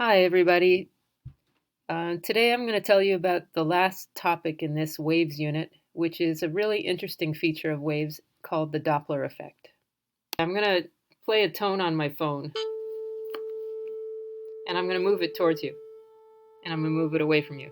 Hi, everybody. Today I'm going to tell you about the last topic in this waves unit, which is a really interesting feature of waves called the Doppler effect. I'm going to play a tone on my phone, and I'm going to move it towards you, and I'm going to move it away from you.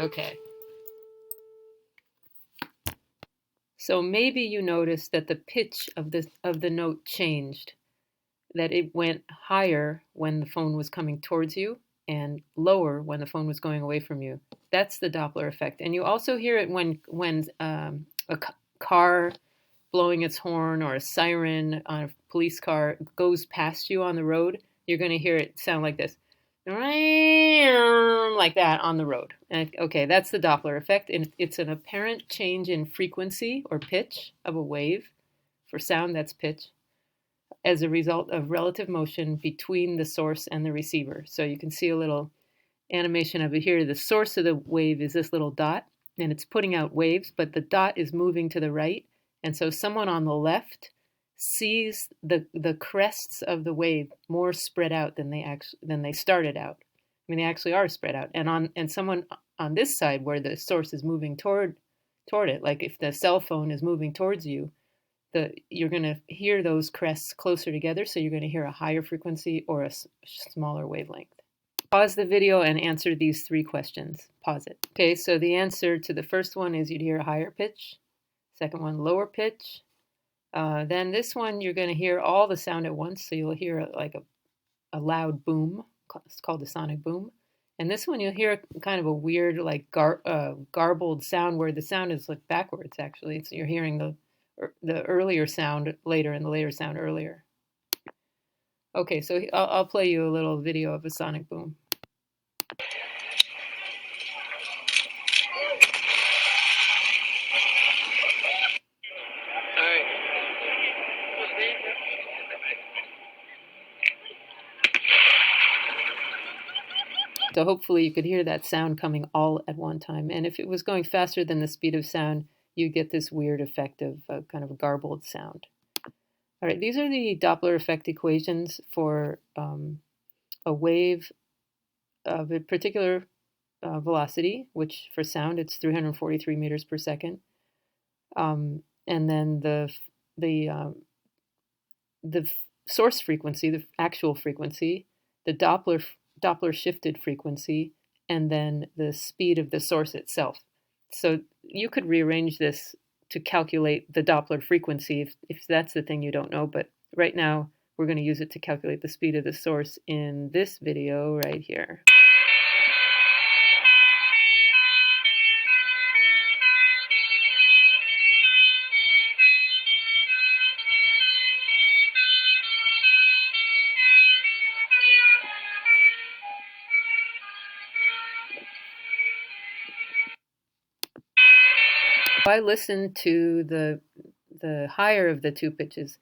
Okay. So maybe you noticed that the pitch of the note changed, that it went higher when the phone was coming towards you and lower when the phone was going away from you. That's the Doppler effect. And you also hear it when a car blowing its horn or a siren on a police car goes past you on the road. You're going to hear it sound like this, like that on the road. And, okay, that's the Doppler effect. And it's an apparent change in frequency or pitch of a wave. For sound, that's pitch, as a result of relative motion between the source and the receiver. So you can see a little animation of it here. The source of the wave is this little dot, and it's putting out waves, but the dot is moving to the right. And so someone on the left sees the crests of the wave more spread out than they started out. I mean, they actually are spread out. And someone on this side where the source is moving toward it, like if the cell phone is moving towards you, you're going to hear those crests closer together, so you're going to hear a higher frequency or a smaller wavelength. Pause the video and answer these three questions. Pause it. Okay, so the answer to the first one is you'd hear a higher pitch. Second one, lower pitch. Then this one, you're going to hear all the sound at once, so you'll hear like a loud boom. It's called the sonic boom. And this one, you'll hear kind of a weird, like garbled sound where the sound is like backwards, actually. So you're hearing the earlier sound later and the later sound earlier. Okay, so I'll play you a little video of a sonic boom. So hopefully you could hear that sound coming all at one time. And if it was going faster than the speed of sound, you get this weird effect of kind of a garbled sound. All right, these are the Doppler effect equations for a wave of a particular velocity, which for sound it's 343 meters per second. And then the source frequency, the actual frequency, the Doppler shifted frequency, and then the speed of the source itself. So you could rearrange this to calculate the Doppler frequency if that's the thing you don't know, but right now we're going to use it to calculate the speed of the source in this video right here. If I listen to the higher of the two pitches,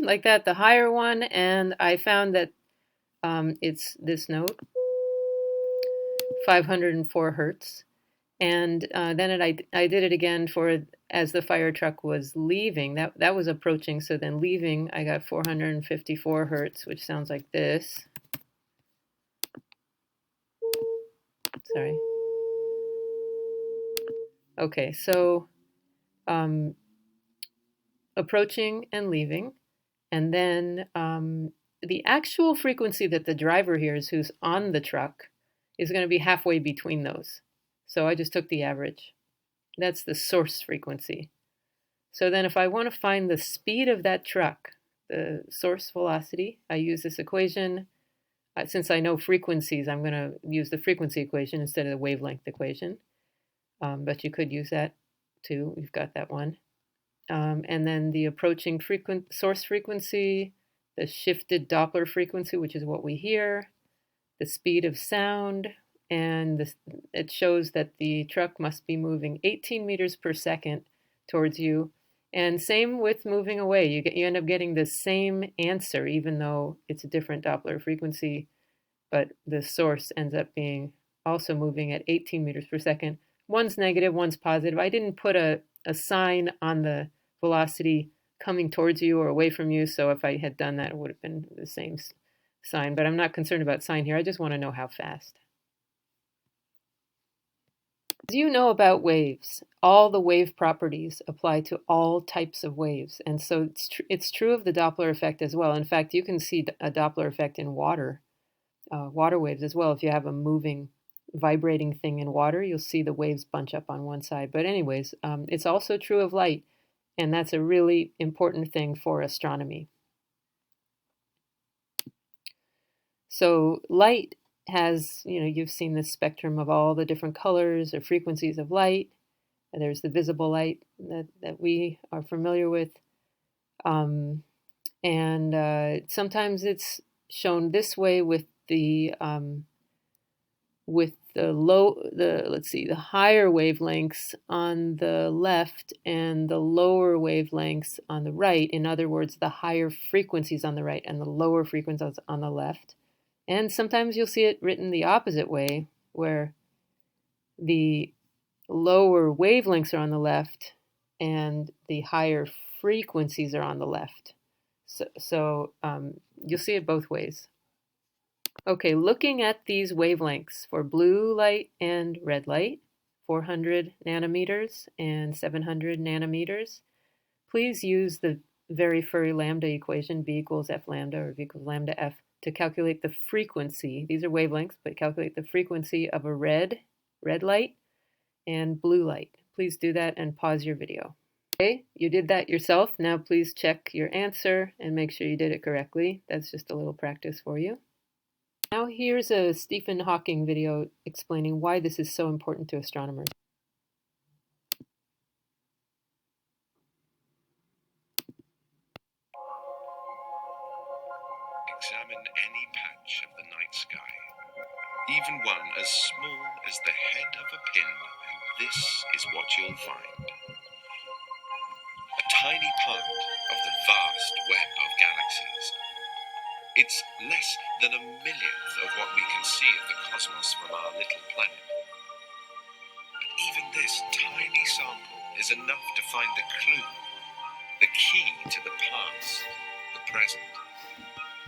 like that, the higher one, and I found that it's this note, 504 hertz. And then I did it again for as the fire truck was leaving. That was approaching, so then leaving, I got 454 hertz, which sounds like this. Sorry. Okay, so approaching and leaving, and then the actual frequency that the driver hears who's on the truck is going to be halfway between those. So I just took the average. That's the source frequency. So then if I want to find the speed of that truck, the source velocity, I use this equation. Since I know frequencies, I'm going to use the frequency equation instead of the wavelength equation. But you could use that too. We've got that one. And then the approaching source frequency, the shifted Doppler frequency, which is what we hear, the speed of sound, and it shows that the truck must be moving 18 meters per second towards you. And same with moving away. You end up getting the same answer, even though it's a different Doppler frequency, but the source ends up being also moving at 18 meters per second, One's negative, one's positive. I didn't put a sign on the velocity coming towards you or away from you, so if I had done that, it would have been the same sign, but I'm not concerned about sign here. I just want to know how fast. Do you know about waves? All the wave properties apply to all types of waves, and so it's true of the Doppler effect as well. In fact, you can see a Doppler effect in water waves as well. If you have a moving, vibrating thing in water, you'll see the waves bunch up on one side. But anyways, it's also true of light, and that's a really important thing for astronomy. So light has, you've seen this spectrum of all the different colors or frequencies of light. There's the visible light that we are familiar with. And sometimes it's shown this way with the higher wavelengths on the left and the lower wavelengths on the right. In other words, the higher frequencies on the right and the lower frequencies on the left. And sometimes you'll see it written the opposite way, where the lower wavelengths are on the left and the higher frequencies are on the left. So you'll see it both ways. Okay, looking at these wavelengths for blue light and red light, 400 nanometers and 700 nanometers, please use the very furry lambda equation, B equals F lambda or V equals lambda F, to calculate the frequency. These are wavelengths, but calculate the frequency of a red light and blue light. Please do that and pause your video. Okay, you did that yourself. Now please check your answer and make sure you did it correctly. That's just a little practice for you. Now here's a Stephen Hawking video explaining why this is so important to astronomers. Examine any patch of the night sky, even one as small as the head of a pin, and this is what you'll find. A tiny part of the vast web of galaxies. It's less than a millionth of what we can see of the cosmos from our little planet. But even this tiny sample is enough to find the clue, the key to the past, the present,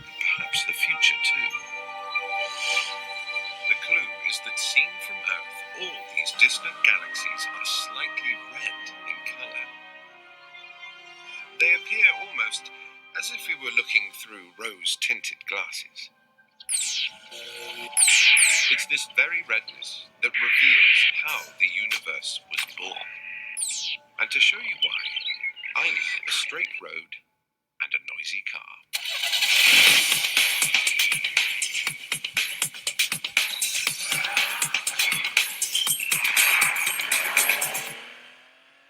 perhaps the future too. The clue is that seen from Earth, all these distant galaxies are slightly red in color. They appear almost as if we were looking through rose-tinted glasses. It's this very redness that reveals how the universe was born. And to show you why, I need a straight road and a noisy car.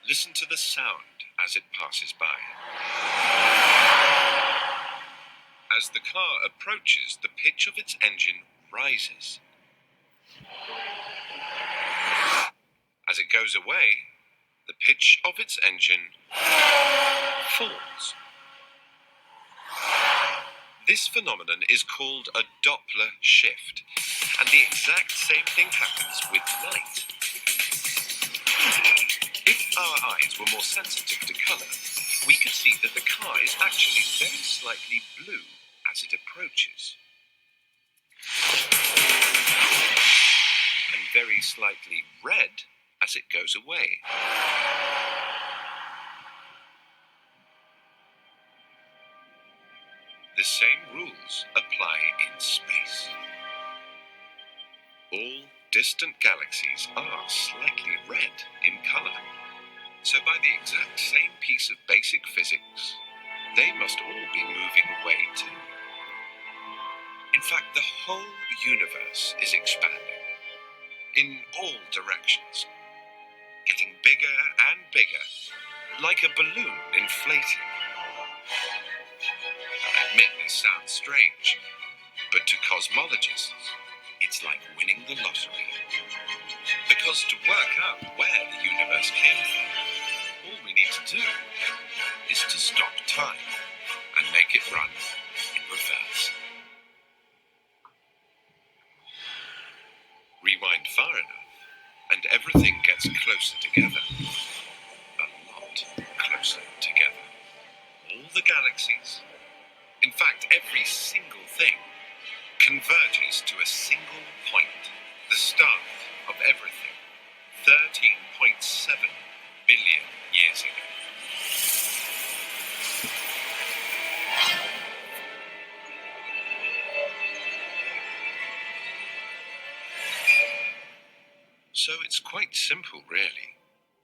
Listen to the sound as it passes by. As the car approaches, the pitch of its engine rises. As it goes away, the pitch of its engine falls. This phenomenon is called a Doppler shift, and the exact same thing happens with light. If our eyes were more sensitive to color, we could see that the car is actually very slightly blue as it approaches, and very slightly red as it goes away. The same rules apply in space. All distant galaxies are slightly red in color. So by the exact same piece of basic physics, they must all be moving away too. In fact, the whole universe is expanding in all directions, getting bigger and bigger, like a balloon inflating. I admit this sounds strange, but to cosmologists, it's like winning the lottery. Because to work out where the universe came from, all we need to do is to stop time and make it run in reverse. Rewind far enough, and everything gets closer together. A lot closer together. All the galaxies, in fact, every single thing, converges to a single point, the start of everything, 13.7 billion years ago. So it's quite simple, really.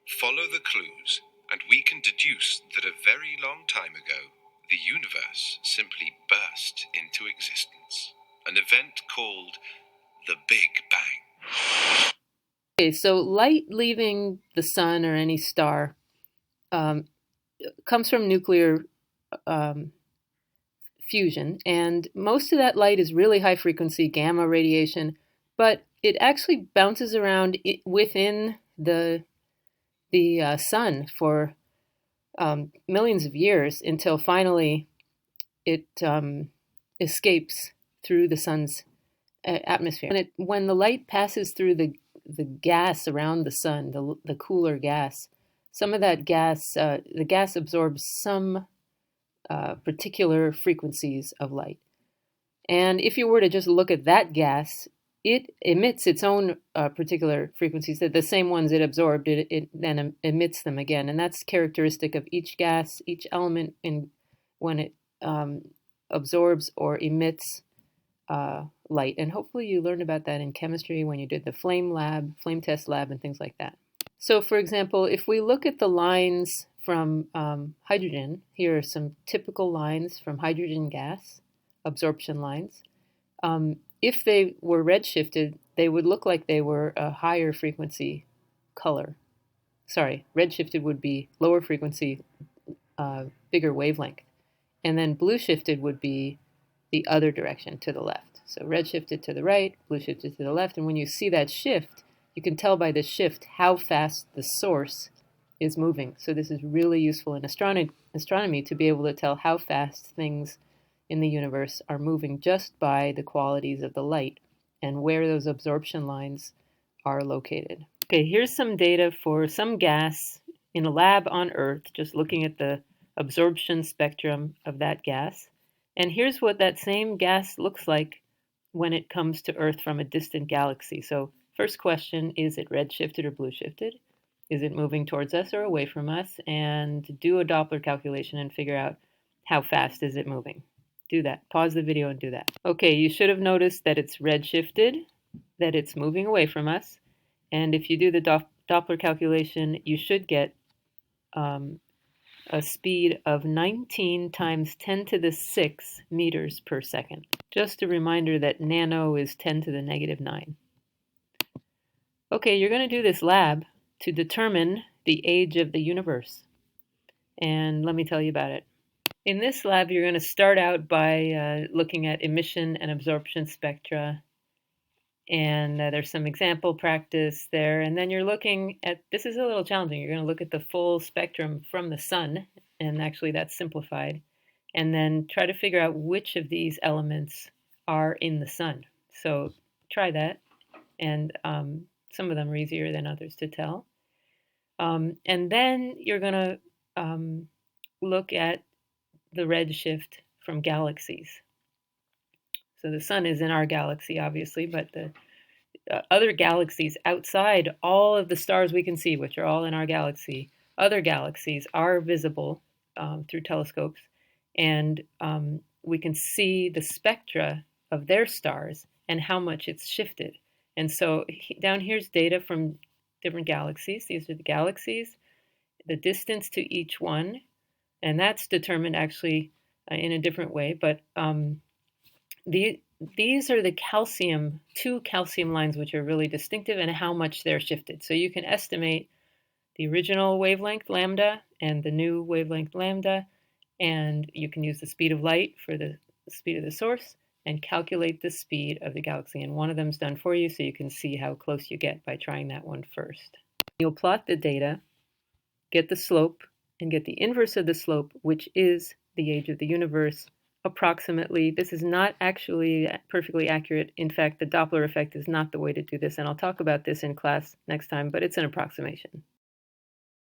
Follow the clues, and we can deduce that a very long time ago, the universe simply burst into existence. An event called the Big Bang. Okay, so light leaving the sun or any star comes from nuclear um, fusion, and most of that light is really high frequency gamma radiation, but it actually bounces around within the sun for millions of years until finally it escapes through the sun's atmosphere. When the light passes through the gas around the sun, the cooler gas, some of that gas, the gas absorbs some particular frequencies of light. And if you were to just look at that gas, it emits its own particular frequencies, the same ones it absorbed, it then emits them again. And that's characteristic of each gas, each element when it absorbs or emits light. And hopefully you learned about that in chemistry when you did the flame test lab, and things like that. So for example, if we look at the lines from hydrogen, here are some typical lines from hydrogen gas, absorption lines. If they were redshifted, they would look like they were a higher frequency color. Sorry, redshifted would be lower frequency, bigger wavelength. And then blue shifted would be the other direction, to the left. So red shifted to the right, blue shifted to the left. And when you see that shift, you can tell by the shift how fast the source is moving. So this is really useful in astronomy to be able to tell how fast things in the universe are moving just by the qualities of the light and where those absorption lines are located. Okay, here's some data for some gas in a lab on Earth, just looking at the absorption spectrum of that gas. And here's what that same gas looks like when it comes to Earth from a distant galaxy. So first question, is it redshifted or blue shifted? Is it moving towards us or away from us? And do a Doppler calculation and figure out how fast is it moving. Do that. Pause the video and do that. Okay, you should have noticed that it's redshifted, that it's moving away from us. And if you do the Doppler calculation, you should get a speed of 19 times 10 to the 6 meters per second. Just a reminder that nano is 10 to the negative 9. Okay, you're going to do this lab to determine the age of the universe. And let me tell you about it. In this lab, you're going to start out by looking at emission and absorption spectra. And there's some example practice there. And then you're looking at, this is a little challenging, you're going to look at the full spectrum from the sun. And actually that's simplified. And then try to figure out which of these elements are in the sun. So try that. And some of them are easier than others to tell. And then you're going to look at the redshift from galaxies. So the sun is in our galaxy, obviously, but the other galaxies outside all of the stars we can see, which are all in our galaxy, other galaxies are visible through telescopes, and we can see the spectra of their stars and how much it's shifted. And so down here's data from different galaxies. These are the galaxies, the distance to each one, and that's determined actually in a different way. But these are the calcium, two calcium lines, which are really distinctive, and how much they're shifted. So you can estimate the original wavelength lambda and the new wavelength lambda, and you can use the speed of light for the speed of the source and calculate the speed of the galaxy. And one of them's done for you, so you can see how close you get by trying that one first. You'll plot the data, get the slope, and get the inverse of the slope, which is the age of the universe approximately. This is not actually perfectly accurate. In fact, the Doppler effect is not the way to do this, and I'll talk about this in class next time, but it's an approximation.